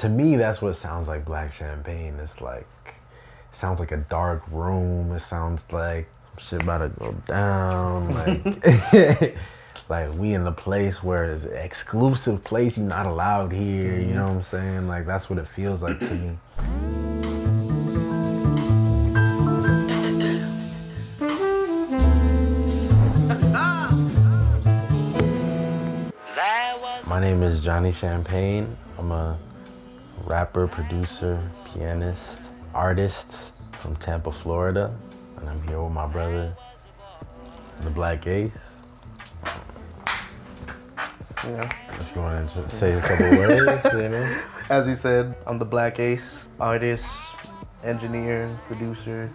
to me, that's what sounds like black champagne. It's like, sounds like a dark room. It sounds like shit about to go down. Like, like we in the place where it's an exclusive place. You're not allowed here. You know what I'm saying? Like, that's what it feels like to me. My name is Johnny Champagne. I'm a rapper, producer, pianist, artist from Tampa, Florida. And I'm here with my brother, the Black Ace. Yeah. If you want to just say a couple words, you know? As he said, I'm the Black Ace, artist, engineer, producer,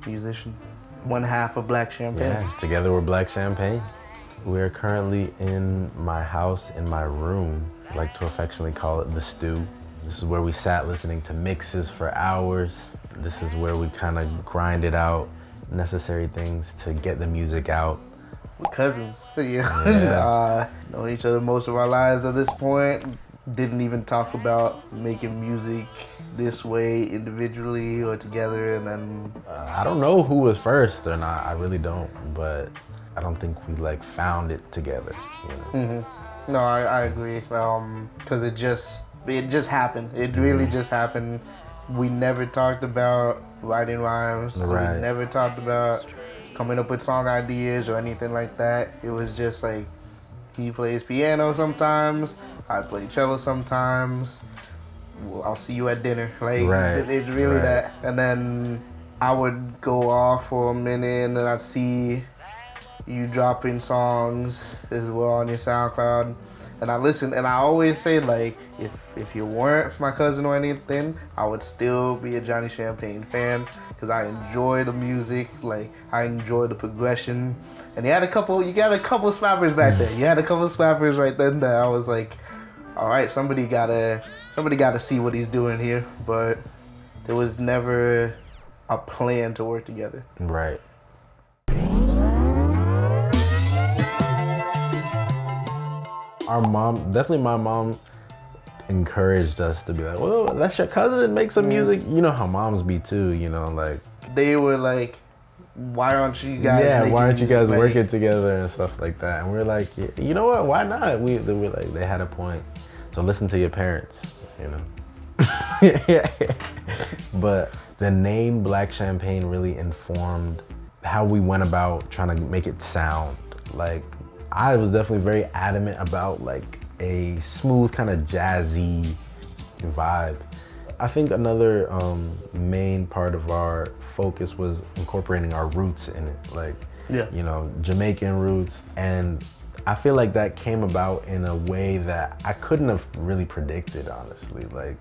musician. One half of Black Champagne. Yeah, together we're Black Champagne. We're currently in my house, in my room. I like to affectionately call it the stew. This is where we sat listening to mixes for hours. This is where we kind of grinded out necessary things to get the music out. We're cousins. Yeah. Know each other most of our lives at this point. Didn't even talk about making music this way individually or together, and then... I don't know who was first or not, I really don't, but I don't think we like found it together, you know? No, I agree, because it just happened. It really just happened. We never talked about writing rhymes. Right. We never talked about coming up with song ideas or anything like that. It was just like, he plays piano sometimes, I play cello sometimes. Well, I'll see you at dinner. Like, it's really that. And then I would go off for a minute, and then I'd see you dropping songs as well on your SoundCloud, and I listen, and I always say, like, if you weren't my cousin or anything, I would still be a Johnny Champagne fan, because I enjoy the music, like, I enjoy the progression. And you got a couple slappers back there. You had a couple slappers right then that I was like, all right, somebody gotta see what he's doing here. But there was never a plan to work together. Right. Our mom, definitely my mom, encouraged us to be like, well, that's your cousin, make some music. You know how moms be too, you know, like. They were like, why aren't you guys why aren't you guys music? working together and stuff like that? And we're like, you know what, why not? They were like, they had a point. So listen to your parents, you know. But the name Black Champagne really informed how we went about trying to make it sound. Like, I was definitely very adamant about like a smooth kind of jazzy vibe. I think another main part of our focus was incorporating our roots in it, like, you know, Jamaican roots. And I feel like that came about in a way that I couldn't have really predicted, honestly. Like,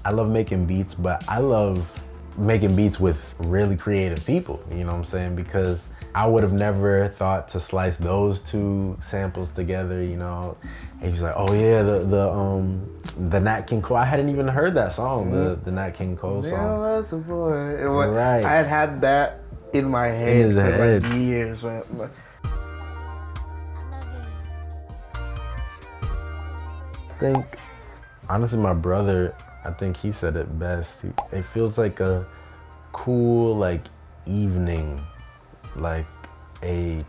I love making beats, but I love making beats with really creative people, you know what I'm saying? Because I would have never thought to slice those two samples together, you know. And he's like, oh yeah, the Nat King Cole. I hadn't even heard that song, the Nat King Cole song. Yeah, that's a boy. Right. I had that in my head for like years, man. I think, honestly, my brother, I think he said it best. It feels like a cool, like, evening. Like a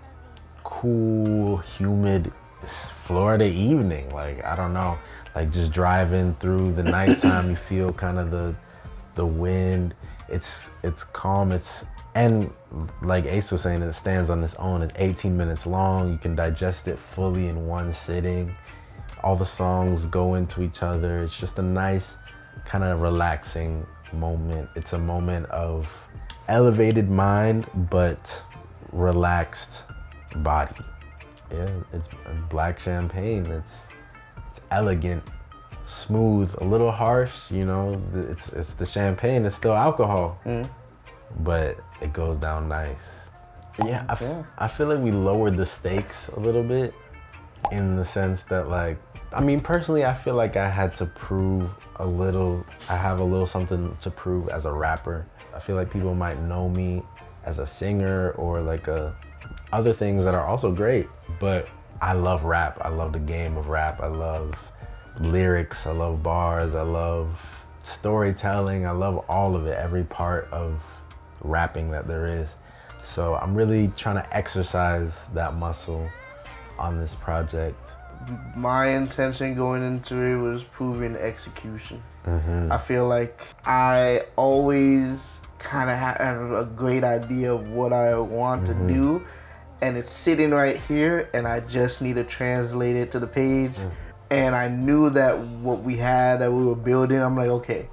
cool, humid Florida evening. Like, I don't know, like just driving through the nighttime, you feel kind of the wind. It's calm. And like Ace was saying, it stands on its own. It's 18 minutes long. You can digest it fully in one sitting. All the songs go into each other. It's just a nice kind of relaxing moment. It's a moment of elevated mind, but relaxed body. Yeah, it's Black Champagne. It's elegant, smooth, a little harsh, you know. It's the champagne, it's still alcohol, but it goes down nice. Yeah, I feel like we lowered the stakes a little bit, in the sense that, like, I mean, personally, I feel like I had to prove a little, I have a little something to prove as a rapper. I feel like people might know me as a singer or like other things that are also great, but I love rap. I love the game of rap. I love lyrics, I love bars, I love storytelling, I love all of it, every part of rapping that there is. So I'm really trying to exercise that muscle on this project. My intention going into it was proving execution. I feel like I always kind of have a great idea of what I want to do, and it's sitting right here, and I just need to translate it to the page. And I knew that what we had, that we were building, I'm like, okay,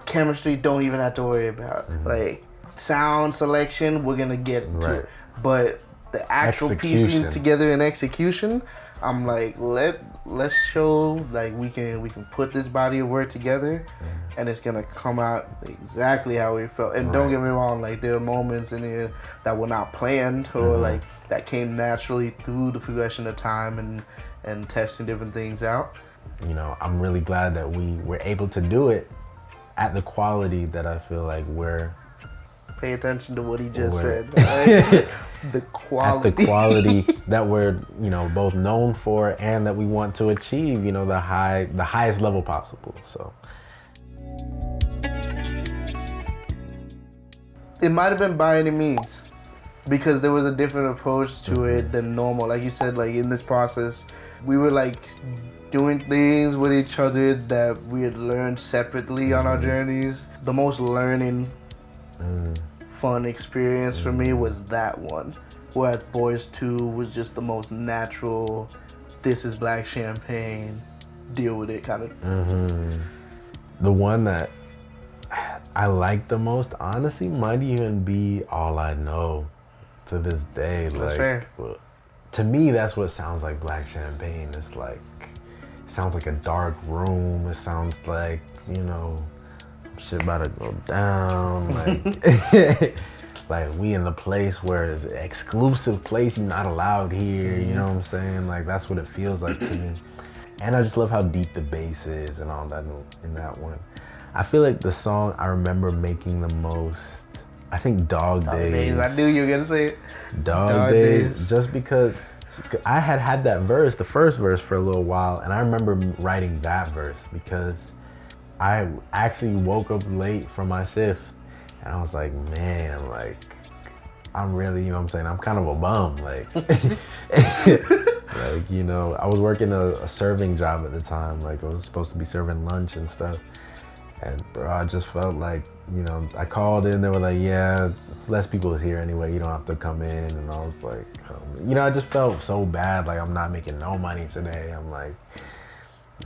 chemistry don't even have to worry about. Like, sound selection, we're gonna get to it. But the actual piecing together and execution, I'm like, let's show like we can put this body of work together, and it's gonna come out exactly how we felt. And don't get me wrong, like there are moments in here that were not planned or like that came naturally through the progression of time and testing different things out. You know, I'm really glad that we were able to do it at the quality that I feel like we're. Pay attention to what he just said. Right? The quality. At the quality that we're, you know, both known for and that we want to achieve, you know, the highest level possible. So it might have been by any means, because there was a different approach to it than normal. Like you said, like in this process, we were like doing things with each other that we had learned separately on our journeys. The most learning fun experience for me was that one, whereas Boys 2 was just the most natural, this is black champagne, deal with it kind of. The one that I like the most, honestly, might even be All I Know to this day. That's like fair. To me, that's what sounds like black champagne. It's like, it sounds like a dark room. It sounds like, you know, shit about to go down, like like we in the place where it's an exclusive place, you're not allowed here, you know what I'm saying? Like that's what it feels like to me. And I just love how deep the bass is and all that in that one. I feel like the song I remember making the most, I think Dog Days. I knew you were gonna say it. Dog Days, just because I had that verse, the first verse, for a little while, and I remember writing that verse because I actually woke up late from my shift and I was like, man, like I'm really, you know what I'm saying, I'm kind of a bum, like like, you know, I was working a serving job at the time, like I was supposed to be serving lunch and stuff, and bro, I just felt like, you know, I called in, they were like, yeah, less people is here anyway, you don't have to come in, and I was like, you know, I just felt so bad, like I'm not making no money today. I'm like,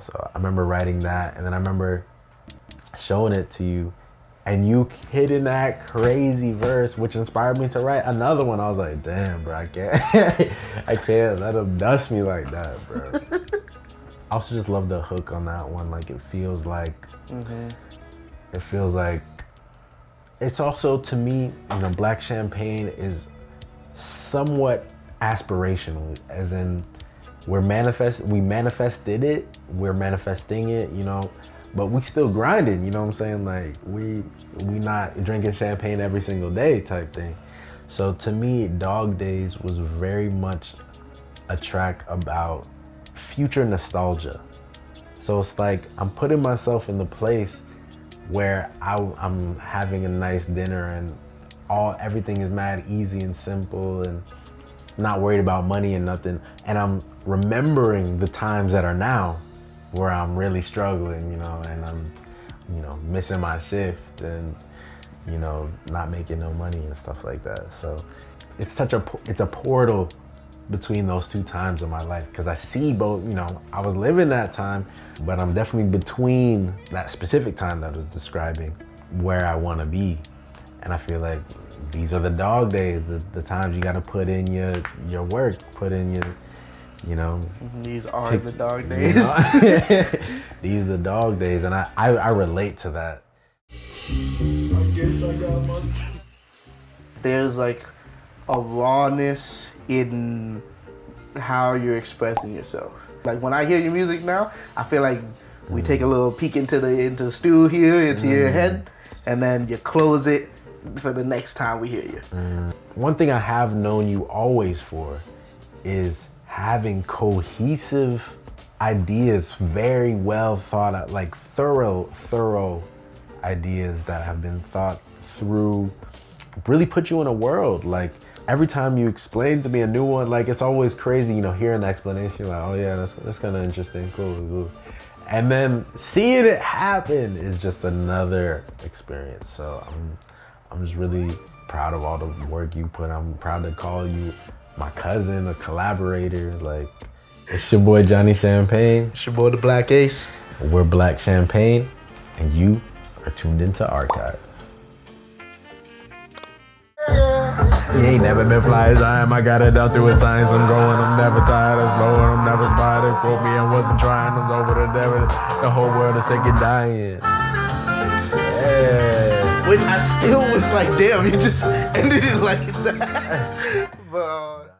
so I remember writing that, and then I remember showing it to you and you hitting that crazy verse, which inspired me to write another one. I was like, damn, bro, I can't let them dust me like that, bro. I also just love the hook on that one. Like it feels like it's also, to me, you know, black champagne is somewhat aspirational, as in we manifested it, we're manifesting it, you know, but we still grinding, you know what I'm saying? Like we not drinking champagne every single day type thing. So to me, Dog Days was very much a track about future nostalgia. So it's like I'm putting myself in the place where I'm having a nice dinner and everything is mad easy and simple and not worried about money and nothing. And I'm remembering the times that are now where I'm really struggling, you know, and I'm, you know, missing my shift and, you know, not making no money and stuff like that. So it's a portal between those two times of my life, because I see both, you know, I was living that time, but I'm definitely between that specific time that I was describing where I want to be. And I feel like these are the dog days, the times you got to put in your work, put in your, you know. These are the dog days. You know? These are the dog days, and I relate to that. I guess I got my... There's like a rawness in how you're expressing yourself. Like when I hear your music now, I feel like we take a little peek into the stew here, into your head, and then you close it for the next time we hear you. One thing I have known you always for is having cohesive ideas, very well thought out, like thorough ideas that have been thought through, really put you in a world. Like every time you explain to me a new one, like it's always crazy, you know, hearing the explanation, like, oh yeah, that's kind of interesting, cool. And then seeing it happen is just another experience. So I'm just really proud of all the work you put. I'm proud to call you my cousin, a collaborator. Like, it's your boy Johnny Champagne. It's your boy the Black Ace. We're Black Champagne, and you are tuned into Arkive. You ain't never been fly as I am. I got it down through a science. I'm growing. I'm never tired of slowing. I'm never spotted. Quote me, I wasn't trying. I'm over the devil. The whole world is sick and dying. Yeah. Which I still was like, damn, you just ended it like that. But